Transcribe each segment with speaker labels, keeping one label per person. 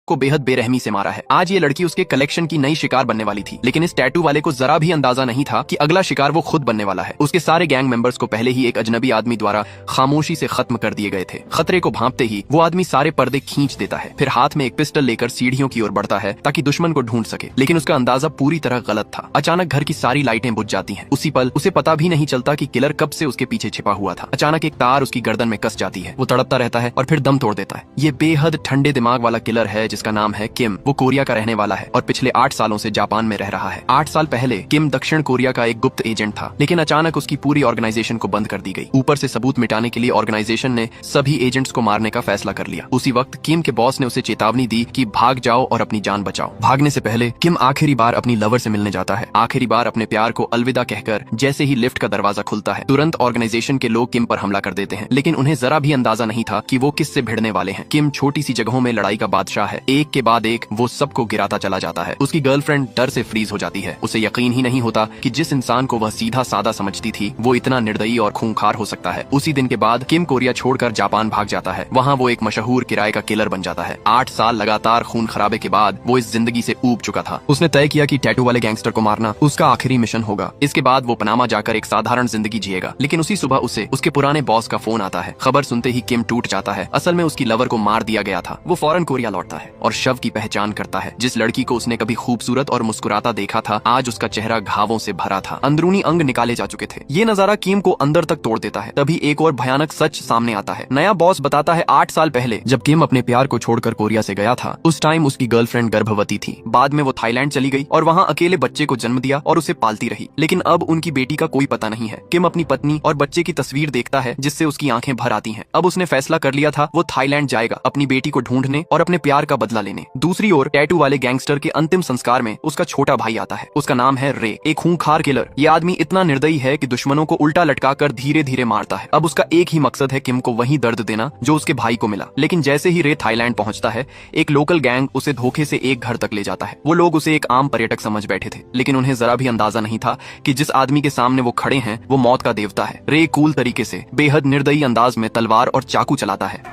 Speaker 1: को बेहद बेरहमी से मारा है। आज ये लड़की उसके कलेक्शन की नई शिकार बनने वाली थी, लेकिन इस टैटू वाले को जरा भी अंदाजा नहीं था कि अगला शिकार वो खुद बनने वाला है। उसके सारे गैंग मेंबर्स को पहले ही एक अजनबी आदमी द्वारा खामोशी से खत्म कर दिए गए थे। खतरे को भांपते ही वो आदमी सारे पर्दे खींच देता है, फिर हाथ में एक पिस्टल लेकर सीढ़ियों की ओर बढ़ता है ताकि दुश्मन को ढूंढ सके, लेकिन उसका अंदाजा पूरी तरह गलत था। अचानक घर की सारी लाइटें बुझ जाती हैं। उसी पल उसे पता भी नहीं चलता कि किलर कब से उसके पीछे छिपा हुआ था। अचानक एक तार उसकी गर्दन में कस जाती है। वो तड़पता रहता है और फिर दम तोड़ देता है। ये बेहद ठंडे दिमाग वाला किलर है जिसका नाम है किम। वो कोरिया का रहने वाला है और पिछले 8 सालों से जापान में रह रहा है। 8 साल पहले किम दक्षिण कोरिया का एक गुप्त एजेंट था, लेकिन अचानक उसकी पूरी ऑर्गेनाइजेशन को बंद कर दी गई। ऊपर से सबूत मिटाने के लिए ऑर्गेनाइजेशन ने सभी एजेंट्स को मारने का फैसला कर लिया। उसी वक्त किम के बॉस ने उसे चेतावनी दी कि भाग जाओ और अपनी जान बचाओ। भागने से पहले किम आखिरी बार अपनी लवर से मिलने जाता है। आखिरी बार अपने प्यार को अलविदा कहकर जैसे ही लिफ्ट का दरवाजा खुलता है, तुरंत ऑर्गेनाइजेशन के लोग किम पर हमला कर देते हैं, लेकिन उन्हें जरा भी अंदाजा नहीं था कि वो किससे भिड़ने वाले हैं। किम छोटी सी जगहों में लड़ाई का बादशाह है। एक के बाद एक वो सबको गिराता चला जाता है। उसकी गर्लफ्रेंड डर से फ्रीज हो जाती है। उसे यकीन ही नहीं होता कि जिस इंसान को वह सीधा सादा समझती थी वो इतना निर्दयी और खूंखार हो सकता है। उसी दिन के बाद किम कोरिया छोड़कर जापान भाग जाता है। वहाँ वो एक मशहूर किराए का किलर बन जाता है। 8 साल लगातार खून खराबे के बाद वो इस जिंदगी से ऊब चुका था। उसने तय किया कि टैटू वाले गैंगस्टर को मारना उसका आखिरी मिशन होगा। इसके बाद वो पनामा जाकर एक साधारण जिंदगी जिएगा, लेकिन उसी सुबह उसे उसके पुराने बॉस का फोन आता है। खबर सुनते ही किम टूट जाता है। असल में उसकी लवर को मार दिया गया था। वो फौरन कोरिया लौटता है और शव की पहचान करता है। जिस लड़की को उसने कभी खूबसूरत और मुस्कुराता देखा था, आज उसका चेहरा घावों से भरा था। अंदरूनी अंग निकाले जा चुके थे। ये नजारा किम को अंदर तक तोड़ देता है। तभी एक और भयानक सच सामने आता है। नया बॉस बताता है 8 साल पहले जब किम अपने प्यार को छोड़कर कोरिया से गया था, उस टाइम उसकी गर्लफ्रेंड गर्भवती थी। बाद में वो थाईलैंड चली गई और वहाँ अकेले बच्चे को जन्म दिया और उसे पालती रही, लेकिन अब उनकी बेटी का कोई पता नहीं है। किम अपनी पत्नी और बच्चे की तस्वीर देखता है जिससे उसकी आंखें भर आती हैं। अब उसने फैसला कर लिया था वो थाईलैंड जाएगा अपनी बेटी को ढूंढने और अपने प्यार का बदला लेने। दूसरी ओर टैटू वाले गैंगस्टर के अंतिम संस्कार में उसका छोटा भाई आता है। उसका नाम है रे, एक खूंखार किलर। ये आदमी इतना निर्दयी है कि दुश्मनों को उल्टा लटकाकर धीरे धीरे मारता है। अब उसका एक ही मकसद है किम को वही दर्द देना जो उसके भाई को मिला। लेकिन जैसे ही रे थाईलैंड पहुंचता है, एक लोकल गैंग उसे धोखे से एक घर तक ले जाता है। वो लोग उसे एक आम पर्यटक समझ बैठे थे, लेकिन उन्हें जरा भी अंदाजा नहीं था कि जिस आदमी के सामने वो खड़े हैं वो मौत का देवता है। रे कूल तरीके से बेहद निर्दयी अंदाज में तलवार और चाकू चलाता है।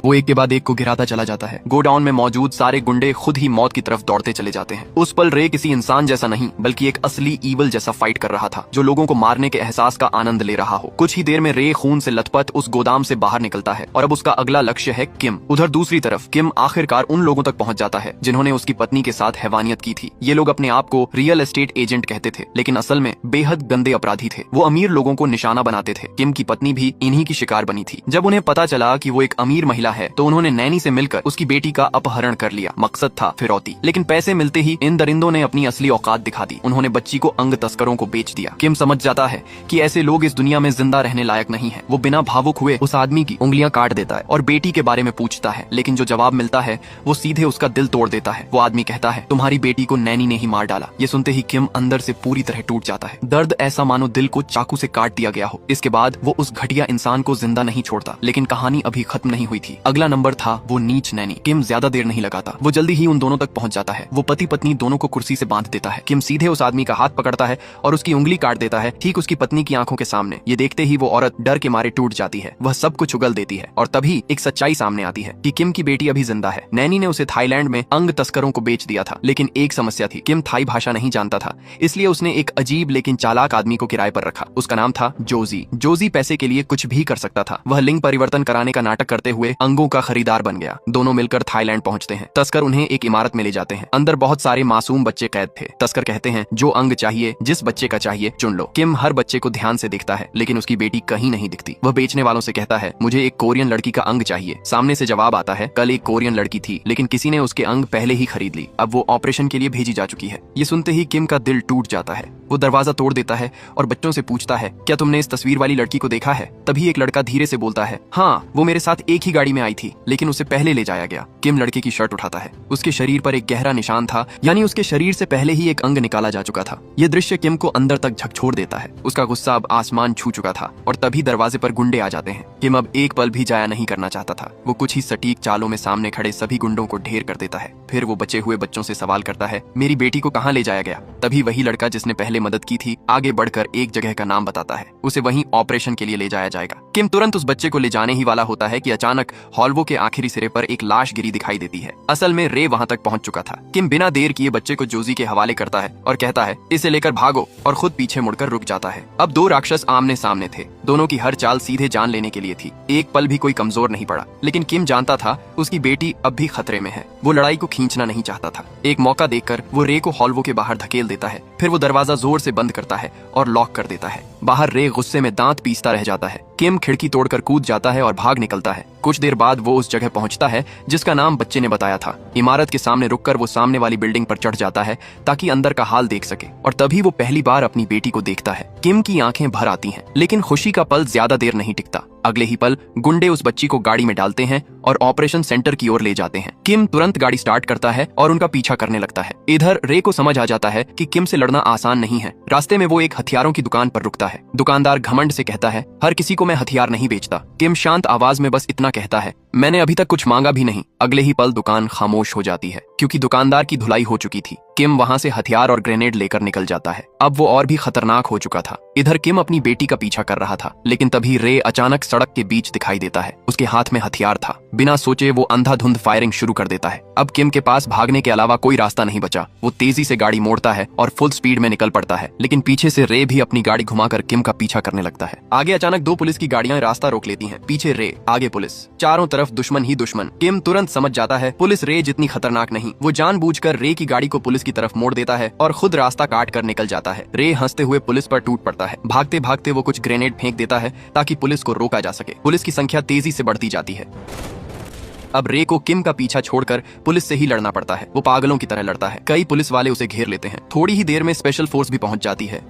Speaker 1: वो एक के बाद एक को गिराता चला जाता है। गोडाउन में मौजूद सारे गुंडे खुद ही मौत की तरफ दौड़ते चले जाते हैं। उस पल रे किसी इंसान जैसा नहीं बल्कि एक असली ईवल जैसा फाइट कर रहा था, जो लोगों को मारने के एहसास का आनंद ले रहा हो। कुछ ही देर में रे खून से लथपथ उस गोदाम से बाहर निकलता है और अब उसका अगला लक्ष्य है किम। उधर दूसरी तरफ किम आखिरकार उन लोगों तक पहुंच जाता है जिन्होंने उसकी पत्नी के साथ हैवानियत की थी। ये लोग अपने आप को रियल एस्टेट एजेंट कहते थे, लेकिन असल में बेहद गंदे अपराधी थे। वो अमीर लोगों को निशाना बनाते थे। किम की पत्नी भी इन्हीं की शिकार बनी थी। जब उन्हें पता चला कि वो एक अमीर महिला है तो उन्होंने नैनी से मिलकर उसकी बेटी का अपहरण कर लिया। मकसद था फिरौती, लेकिन पैसे मिलते ही इन दरिंदों ने अपनी असली औकात दिखा दी। उन्होंने बच्ची को अंग तस्करों को बेच दिया। किम समझ जाता है कि ऐसे लोग इस दुनिया में जिंदा रहने लायक नहीं है। वो बिना भावुक हुए उस आदमी की उंगलियां काट देता है और बेटी के बारे में पूछता है, लेकिन जो जवाब मिलता है वो सीधे उसका दिल तोड़ देता है। वो आदमी कहता है, तुम्हारी बेटी को नैनी ने ही मार डाला। ये सुनते ही किम अंदर से पूरी तरह टूट जाता है। दर्द ऐसा मानो दिल को चाकू से काट दिया गया हो। इसके बाद वो उस घटिया इंसान को जिंदा नहीं छोड़ता, लेकिन कहानी अभी खत्म नहीं हुई थी। अगला नंबर था वो नीच नैनी। किम ज्यादा देर नहीं लगाता, वो जल्दी ही उन दोनों तक पहुंच जाता है। वो पति पत्नी दोनों को कुर्सी से बांध देता है। किम सीधे उस आदमी का हाथ पकड़ता है और उसकी उंगली काट देता है, ठीक उसकी पत्नी की आंखों के सामने। ये देखते ही वो औरत डर के मारे टूट जाती है। वह सब कुछ उगल देती है और तभी एक सच्चाई सामने आती है कि किम की बेटी अभी जिंदा है। नैनी ने उसे थाईलैंड में अंग तस्करों को बेच दिया था, लेकिन एक समस्या थी, किम थाई भाषा नहीं जानता था, इसलिए उसने एक अजीब लेकिन चालाक आदमी को किराए पर रखा। उसका नाम था जोजी। जोजी पैसे के लिए कुछ भी कर सकता था। वह लिंग परिवर्तन कराने का नाटक करते हुए अंगों का खरीदार बन गया। दोनों मिलकर थाईलैंड पहुंचते हैं। तस्कर उन्हें एक इमारत में ले जाते हैं। अंदर बहुत सारे मासूम बच्चे कैद थे। तस्कर कहते हैं, जो अंग चाहिए, जिस बच्चे का चाहिए चुन लो। किम हर बच्चे को ध्यान से देखता है, लेकिन उसकी बेटी कहीं नहीं दिखती। वह बेचने वालों से कहता है, मुझे एक कोरियन लड़की का अंग चाहिए। सामने से जवाब आता है, कल एक कोरियन लड़की थी, लेकिन किसी ने उसके अंग पहले ही खरीद ली। अब वो ऑपरेशन के लिए भेजी जा चुकी है। ये सुनते ही किम का दिल टूट जाता है। वो दरवाजा तोड़ देता है और बच्चों से पूछता है, क्या तुमने इस तस्वीर वाली लड़की को देखा है? तभी एक लड़का धीरे से बोलता है, हाँ, वो मेरे साथ एक ही गाड़ी में आई थी, लेकिन उसे पहले ले जाया गया। किम लड़के की शर्ट उठाता है। उसके शरीर पर एक गहरा निशान था, यानी उसके शरीर से पहले ही एक अंग निकाला जा चुका था। यह दृश्य किम को अंदर तक झकझोर देता है। उसका गुस्सा अब आसमान छू चुका था और तभी दरवाजे पर गुंडे आ जाते हैं। किम अब एक पल भी जाया नहीं करना चाहता था। वो कुछ ही सटीक चालों में सामने खड़े सभी गुंडों को ढेर कर देता है। फिर वो बचे हुए बच्चों से सवाल करता है, मेरी बेटी को कहाँ ले जाया गया? तभी वही लड़का जिसने पहले मदद की थी आगे बढ़कर एक जगह का नाम बताता है। उसे वहीं ऑपरेशन के लिए ले जाया जाएगा। किम तुरंत उस बच्चे को ले जाने ही वाला होता है कि अचानक हॉलवो के आखिरी सिरे पर एक लाश गिरी दिखाई देती है। असल में रे वहां तक पहुंच चुका था। किम बिना देर किए बच्चे को जोजी के हवाले करता है और कहता है इसे लेकर भागो, और खुद पीछे मुड़कर रुक जाता है। अब दो राक्षस आमने सामने थे। दोनों की हर चाल सीधे जान लेने के लिए थी। एक पल भी कोई कमजोर नहीं पड़ा, लेकिन किम जानता था उसकी बेटी अब भी खतरे में है। वो लड़ाई को खींचना नहीं चाहता था। एक मौका देखकर वो रे को हॉलवो के बाहर धकेल देता है। फिर वो दरवाजा जोर से बंद करता है और लॉक कर देता है। बाहर रे गुस्से में दांत पीसता रह जाता है। किम खिड़की तोड़कर कूद जाता है और भाग निकलता है। कुछ देर बाद वो उस जगह पहुंचता है जिसका नाम बच्चे ने बताया था। इमारत के सामने रुककर वो सामने वाली बिल्डिंग पर चढ़ जाता है ताकि अंदर का हाल देख सके, और तभी वो पहली बार अपनी बेटी को देखता है। किम की आंखें भर आती हैं, लेकिन खुशी का पल ज्यादा देर नहीं टिकता। अगले ही पल गुंडे उस बच्ची को गाड़ी में डालते हैं और ऑपरेशन सेंटर की ओर ले जाते हैं। किम तुरंत गाड़ी स्टार्ट करता है और उनका पीछा करने लगता है। इधर रे को समझ आ जाता है कि किम से लड़ना आसान नहीं है। रास्ते में वो एक हथियारों की दुकान पर रुकता है। दुकानदार घमंड से कहता है हर किसी को मैं हथियार नहीं बेचता। किम शांत आवाज में बस इतना कहता है मैंने अभी तक कुछ मांगा भी नहीं। अगले ही पल दुकान खामोश हो जाती है क्योंकि दुकानदार की धुलाई हो चुकी थी। किम वहां से हथियार और ग्रेनेड लेकर निकल जाता है। अब वो और भी खतरनाक हो चुका था। इधर किम अपनी बेटी का पीछा कर रहा था, लेकिन तभी रे अचानक सड़क के बीच दिखाई देता है। उसके हाथ में हथियार था। बिना सोचे वो अंधाधुंध फायरिंग शुरू कर देता है। अब किम के पास भागने के अलावा कोई रास्ता नहीं बचा। वो तेजी से गाड़ी मोड़ता है और फुल स्पीड में निकल पड़ता है, लेकिन पीछे से रे भी अपनी गाड़ी घुमाकर किम का पीछा करने लगता है। आगे अचानक दो पुलिस की गाड़ियां रास्ता रोक लेती हैं। पीछे रे, आगे पुलिस, चारों तरफ दुश्मन ही दुश्मन। किम तुरंत समझ जाता है पुलिस रे जितनी खतरनाक नहीं। वो जानबूझकर रे की गाड़ी को पुलिस की तरफ मोड़ देता है और खुद रास्ता काट कर निकल जाता है। रे हंसते हुए पुलिस पर टूट पड़ता है। भागते भागते वो कुछ ग्रेनेड फेंक देता है ताकि पुलिस को रोका जा सके। पुलिस की संख्या तेजी से बढ़ती जाती है। अब रे को किम का पीछा छोड़कर पुलिस से ही लड़ना पड़ता है। वो पागलों की तरह लड़ता है। कई पुलिस वाले उसे घेर लेते हैं। थोड़ी ही देर में स्पेशल फोर्स भी पहुंच जाती है।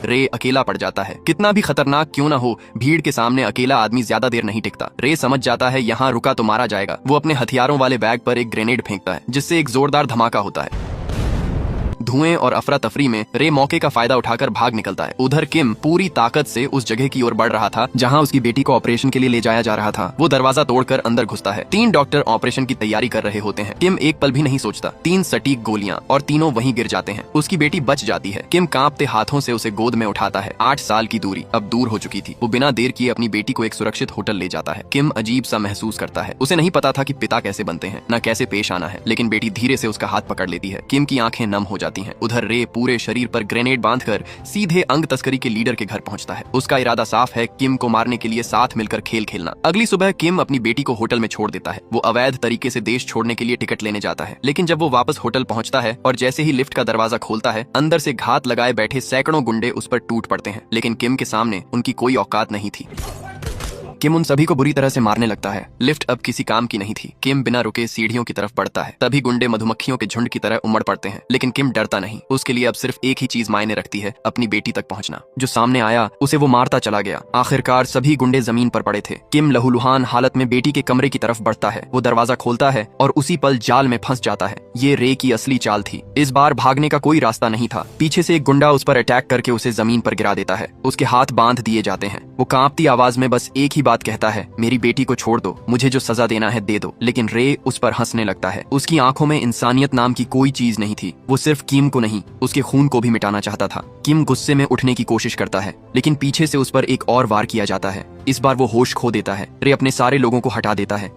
Speaker 1: रे अकेला पड़ जाता है। कितना भी खतरनाक क्यों ना हो, भीड़ के सामने अकेला आदमी ज्यादा देर नहीं टिकता। रे समझ जाता है यहाँ रुका तो मारा जाएगा। वो अपने हथियारों वाले बैग पर एक ग्रेनेड फेंकता है जिससे एक जोरदार धमाका होता है। धुएं और अफरा तफरी में रे मौके का फायदा उठाकर भाग निकलता है। उधर किम पूरी ताकत से उस जगह की ओर बढ़ रहा था जहां उसकी बेटी को ऑपरेशन के लिए ले जाया जा रहा था। वो दरवाजा तोड़कर अंदर घुसता है। 3 डॉक्टर ऑपरेशन की तैयारी कर रहे होते हैं। किम एक पल भी नहीं सोचता। 3 सटीक गोलियां और तीनों वहीं गिर जाते हैं। उसकी बेटी बच जाती है। किम कांपते हाथों से उसे गोद में उठाता है। 8 साल की दूरी अब दूर हो चुकी थी। वो बिना देर किए अपनी बेटी को एक सुरक्षित होटल ले जाता है। किम अजीब सा महसूस करता है। उसे नहीं पता था कि पिता कैसे बनते हैं, न कैसे पेश आना है, लेकिन बेटी धीरे से उसका हाथ पकड़ लेती है। किम की आंखें नम हो जाती हैं। उधर रे पूरे शरीर पर ग्रेनेड बांधकर सीधे अंग तस्करी के लीडर के घर पहुंचता है। उसका इरादा साफ है, किम को मारने के लिए साथ मिलकर खेल खेलना। अगली सुबह किम अपनी बेटी को होटल में छोड़ देता है। वो अवैध तरीके से देश छोड़ने के लिए टिकट लेने जाता है, लेकिन जब वो वापस होटल पहुंचता है और जैसे ही लिफ्ट का दरवाजा खोलता है, अंदर से घात लगाए बैठे सैकड़ों गुंडे उस पर टूट पड़ते हैं। लेकिन किम के सामने उनकी कोई औकात नहीं थी। किम उन सभी को बुरी तरह से मारने लगता है। लिफ्ट अब किसी काम की नहीं थी। किम बिना रुके सीढ़ियों की तरफ बढ़ता है। तभी गुंडे मधुमक्खियों के झुंड की तरह उमड़ पड़ते हैं, लेकिन किम डरता नहीं। उसके लिए अब सिर्फ एक ही चीज मायने रखती है, अपनी बेटी तक पहुंचना। जो सामने आया उसे वो मारता चला गया। आखिरकार सभी गुंडे जमीन पर पड़े थे। किम लहूलुहान हालत में बेटी के कमरे की तरफ बढ़ता है। वो दरवाजा खोलता है और उसी पल जाल में फंस जाता है। ये रे की असली चाल थी। इस बार भागने का कोई रास्ता नहीं था। पीछे से एक गुंडा उस पर अटैक करके उसे जमीन पर गिरा देता है। उसके हाथ बांध दिए जाते हैं। वो कांपती आवाज में बस एक ही बात कहता है, मेरी बेटी को छोड़ दो, मुझे जो सजा देना है दे दो। लेकिन रे उस पर हंसने लगता है। उसकी आंखों में इंसानियत नाम की कोई चीज नहीं थी। वो सिर्फ किम को नहीं, उसके खून को भी मिटाना चाहता था। किम गुस्से में उठने की कोशिश करता है, लेकिन पीछे से उस पर एक और वार किया जाता है। इस बार वो होश खो देता है। रे अपने सारे लोगों को हटा देता है।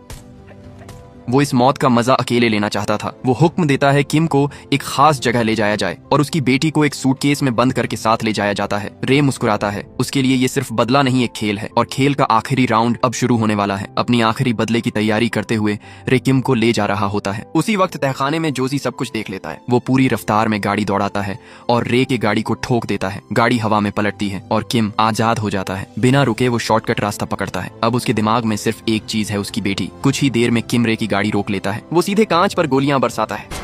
Speaker 1: वो इस मौत का मजा अकेले लेना चाहता था। वो हुक्म देता है किम को एक खास जगह ले जाया जाए और उसकी बेटी को एक सूटकेस में बंद करके साथ ले जाया जाता है। रे मुस्कुराता है। उसके लिए ये सिर्फ बदला नहीं, एक खेल है और खेल का आखिरी राउंड अब शुरू होने वाला है। अपनी आखिरी बदले की तैयारी करते हुए रे किम को ले जा रहा होता है। उसी वक्त तहखाने में जोजी सब कुछ देख लेता है। वो पूरी रफ्तार में गाड़ी दौड़ाता है और रे के गाड़ी को ठोक देता है। गाड़ी हवा में पलटती है और किम आजाद हो जाता है। बिना रुके वो शॉर्टकट रास्ता पकड़ता है। अब उसके दिमाग में सिर्फ एक चीज है, उसकी बेटी। कुछ ही देर में किम रे की गाड़ी रोक लेता है। वो सीधे कांच पर गोलियां बरसाता है।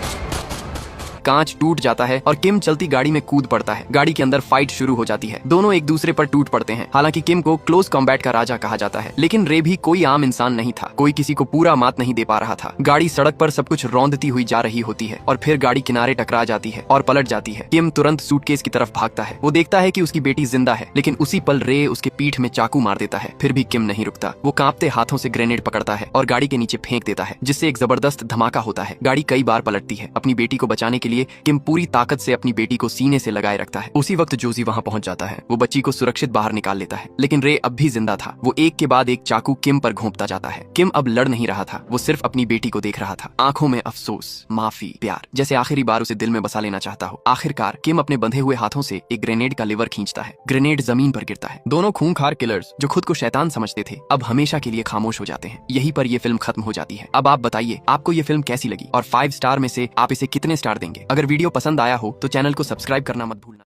Speaker 1: कांच टूट जाता है और किम चलती गाड़ी में कूद पड़ता है। गाड़ी के अंदर फाइट शुरू हो जाती है। दोनों एक दूसरे पर टूट पड़ते हैं। हालांकि किम को क्लोज कॉम्बैट का राजा कहा जाता है, लेकिन रे भी कोई आम इंसान नहीं था। कोई किसी को पूरा मात नहीं दे पा रहा था। गाड़ी सड़क पर सब कुछ रौंदती हुई जा रही होती है और फिर गाड़ी किनारे टकरा जाती है और पलट जाती है। किम तुरंत सूटकेस की तरफ भागता है। वो देखता है कि उसकी बेटी जिंदा है, लेकिन उसी पल रे उसके पीठ में चाकू मार देता है। फिर भी किम नहीं रुकता। वो कांपते हाथों से ग्रेनेड पकड़ता है और गाड़ी के नीचे फेंक देता है, जिससे एक जबरदस्त धमाका होता है। गाड़ी कई बार पलटती है। अपनी बेटी को बचाने के के लिए किम पूरी ताकत से अपनी बेटी को सीने से लगाए रखता है। उसी वक्त जोजी वहां पहुंच जाता है। वो बच्ची को सुरक्षित बाहर निकाल लेता है, लेकिन रे अब भी जिंदा था। वो एक के बाद एक चाकू किम पर घोंपता जाता है। किम अब लड़ नहीं रहा था, वो सिर्फ अपनी बेटी को देख रहा था, आंखों में अफसोस, माफी, प्यार, जैसे आखिरी बार उसे दिल में बसा लेना चाहता हो। आखिरकार किम अपने बंधे हुए हाथों से एक ग्रेनेड का लिवर खींचता है। ग्रेनेड जमीन पर गिरता है। दोनों खूंखार किलर्स जो खुद को शैतान समझते थे अब हमेशा के लिए खामोश हो जाते हैं। यहीं पर यह फिल्म खत्म हो जाती है। अब आप बताइए आपको ये फिल्म कैसी लगी और 5 स्टार में से आप इसे कितने स्टार देंगे। अगर वीडियो पसंद आया हो तो चैनल को सब्सक्राइब करना मत भूलना।